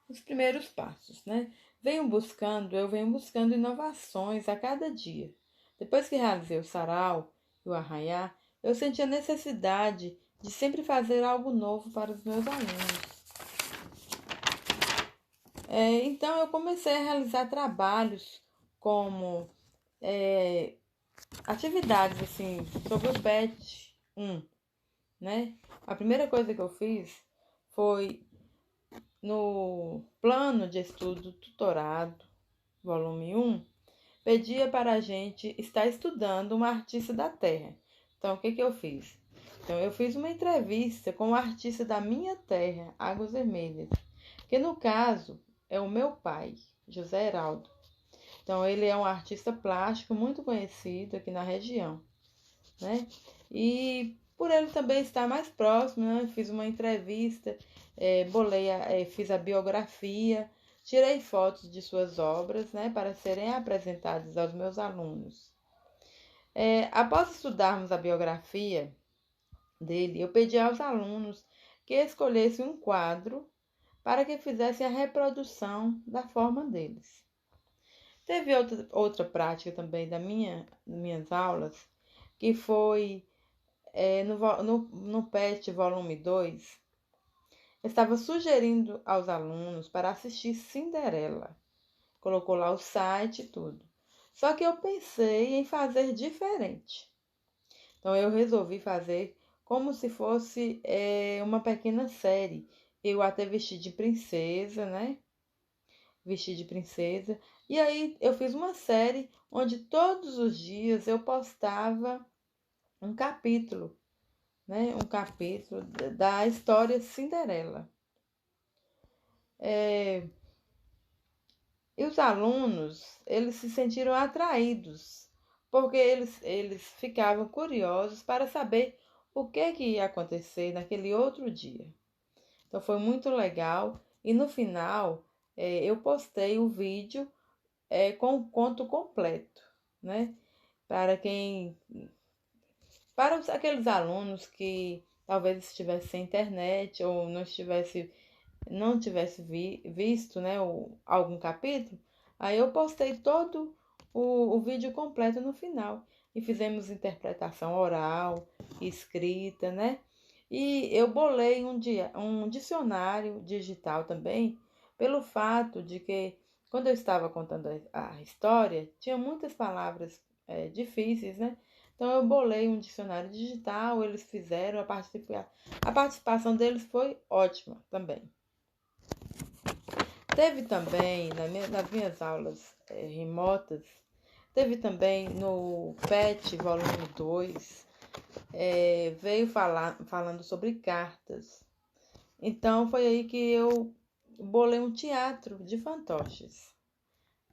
os primeiros passos, né? Eu venho buscando inovações a cada dia. Depois que realizei o sarau e o arraiá, eu senti a necessidade de sempre fazer algo novo para os meus alunos. Então eu comecei a realizar trabalhos como é, atividades assim sobre o PET 1, né? A primeira coisa que eu fiz foi no plano de estudo tutorado, volume 1, pedia para a gente estar estudando uma artista da terra. Então, o que que eu fiz? Então, eu fiz uma entrevista com o artista da minha terra, Águas Vermelhas, que no caso é o meu pai, José Heraldo. Então, ele é um artista plástico muito conhecido aqui na região, né? E por ele também estar mais próximo, né? Fiz uma entrevista, fiz a biografia, tirei fotos de suas obras, né? Para serem apresentadas aos meus alunos. Após estudarmos a biografia dele, eu pedi aos alunos que escolhessem um quadro para que fizessem a reprodução da forma deles. Teve outra prática também das minhas aulas, que foi no PET volume 2, estava sugerindo aos alunos para assistir Cinderela. Colocou lá o site e tudo. Só que eu pensei em fazer diferente. Então eu resolvi fazer como se fosse uma pequena série. Eu até vesti de princesa, né? Vesti de princesa. E aí eu fiz uma série onde todos os dias eu postava um capítulo, né? Um capítulo da história Cinderela. É, e os alunos, eles se sentiram atraídos, porque eles ficavam curiosos para saber o que ia acontecer naquele outro dia. Então foi muito legal. E no final, eu postei o vídeo com o conto completo, né? Para quem aqueles alunos que talvez estivessem sem internet ou não tivesse visto, né, algum capítulo, aí eu postei todo o vídeo completo no final e fizemos interpretação oral, escrita, né? E eu bolei um dicionário digital também, pelo fato de que quando eu estava contando a história, tinha muitas palavras difíceis, né? Então eu bolei um dicionário digital, eles fizeram a participação deles foi ótima também. Teve também nas minhas aulas remotas, teve também no PET volume 2, veio falando sobre cartas. Então foi aí que eu bolei um teatro de fantoches,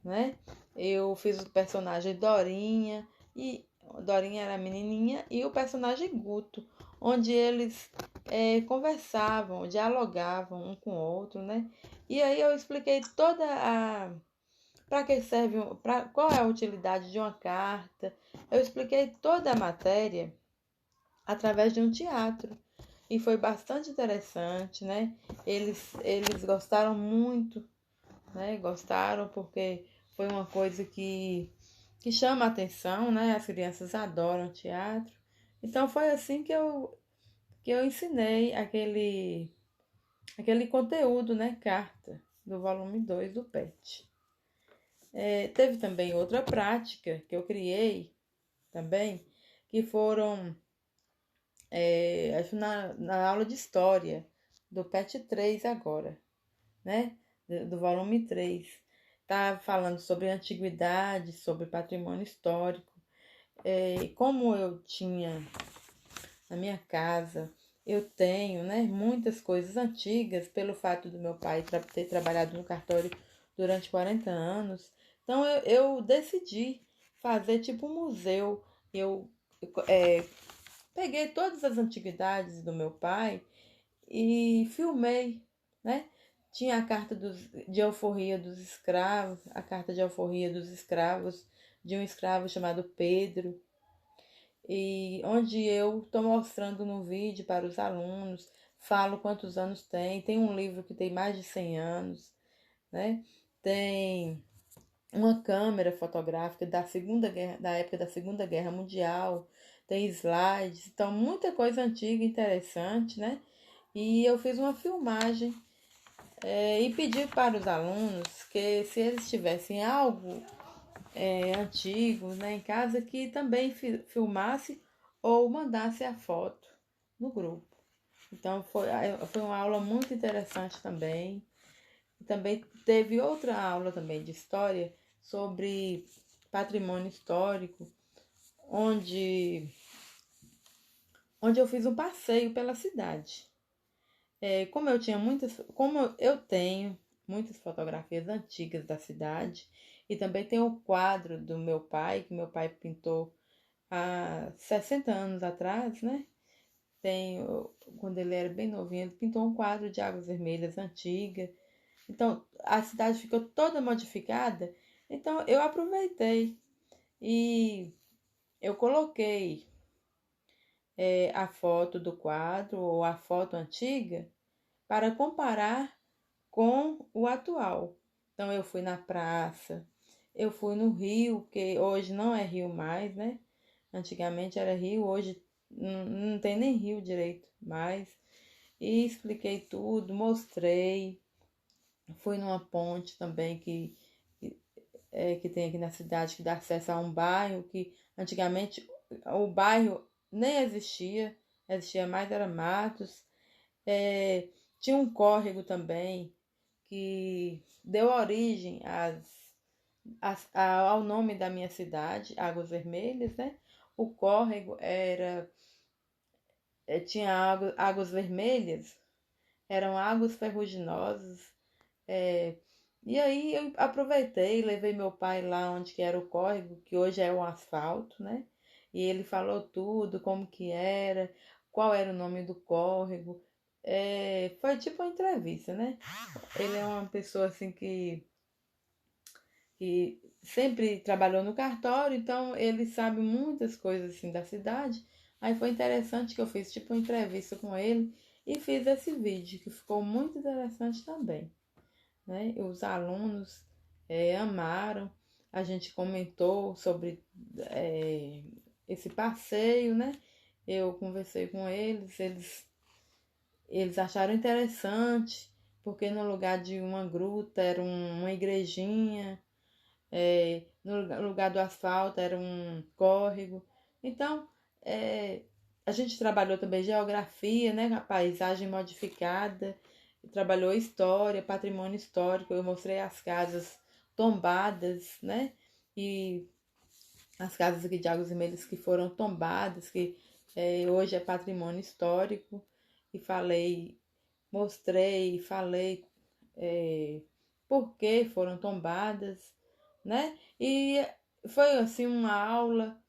né? Eu fiz o personagem Dorinha, e Dorinha era a menininha, e o personagem Guto, onde eles conversavam, dialogavam um com o outro, né? E aí eu expliquei toda a para que serve, qual é a utilidade de uma carta. Eu expliquei toda a matéria através de um teatro. E foi bastante interessante, né? Eles gostaram muito, né? Gostaram porque foi uma coisa que chama a atenção, né? As crianças adoram teatro. Então foi assim que eu ensinei aquele conteúdo, né? Carta, do volume 2 do PET. Teve também outra prática que eu criei também, que foram, acho na aula de história, do PET 3 agora, né? Do volume 3. Tá falando sobre antiguidade, sobre patrimônio histórico. Como eu tinha na minha casa, eu tenho, né, muitas coisas antigas, pelo fato do meu pai ter trabalhado no cartório durante 40 anos. Então eu decidi fazer tipo um museu. Eu peguei todas as antiguidades do meu pai e filmei, né? Tinha a carta de alforria dos escravos, a carta de alforria dos escravos, de um escravo chamado Pedro, e onde eu estou mostrando no vídeo para os alunos, falo quantos anos tem um livro que tem mais de 100 anos, né? Tem uma câmera fotográfica da época da Segunda Guerra Mundial, tem slides, então muita coisa antiga interessante, né? E eu fiz uma filmagem e pedi para os alunos que se eles tivessem algo antigo, né, em casa, que também filmasse ou mandasse a foto no grupo. Então foi uma aula muito interessante também. Também teve outra aula também de história sobre patrimônio histórico, onde, onde eu fiz um passeio pela cidade. Como eu tenho muitas fotografias antigas da cidade, e também tem o quadro do meu pai, que meu pai pintou há 60 anos atrás, né? Quando ele era bem novinho, ele pintou um quadro de Águas Vermelhas antiga. Então, a cidade ficou toda modificada. Então, eu aproveitei e eu coloquei a foto do quadro ou a foto antiga para comparar com o atual. Então, eu fui na praça, eu fui no rio, que hoje não é rio mais, né? Antigamente era rio, hoje não tem nem rio direito mais. E expliquei tudo, mostrei. Fui numa ponte também que tem aqui na cidade, que dá acesso a um bairro que antigamente o bairro nem existia, existia mais era matos. É, tinha um córrego também que deu origem ao nome da minha cidade, Águas Vermelhas, né? O córrego tinha águas vermelhas, eram águas ferruginosas. É, e aí eu aproveitei, levei meu pai lá onde que era o córrego, que hoje é o asfalto, né? E ele falou tudo, como que era, qual era o nome do córrego. Foi tipo uma entrevista, né? Ele é uma pessoa assim que sempre trabalhou no cartório, então ele sabe muitas coisas assim da cidade. Aí foi interessante que eu fiz tipo uma entrevista com ele e fiz esse vídeo, que ficou muito interessante também, né? Os alunos amaram, a gente comentou sobre esse passeio, né? Eu conversei com eles acharam interessante, porque no lugar de uma gruta era uma igrejinha, no lugar do asfalto era um córrego. Então, a gente trabalhou também geografia, né? A paisagem modificada, trabalhou história, patrimônio histórico. Eu mostrei as casas tombadas, né? E as casas aqui de Águas Vermelhas que foram tombadas, que hoje é patrimônio histórico. E falei por que foram tombadas, né? E foi assim uma aula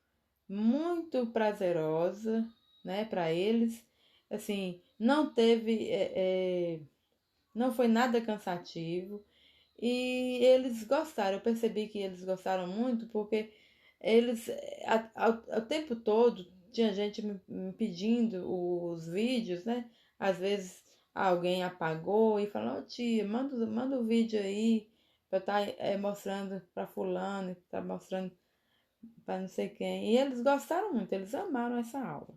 muito prazerosa, né, para eles. Assim, não foi nada cansativo e eles gostaram. Eu percebi que eles gostaram muito porque eles, ao tempo todo, tinha gente me pedindo os vídeos, né? Às vezes alguém apagou e falou: "Ô, tia, manda o vídeo aí para estar mostrando para fulano, tá mostrando para não sei quem." E eles gostaram muito, eles amaram essa aula.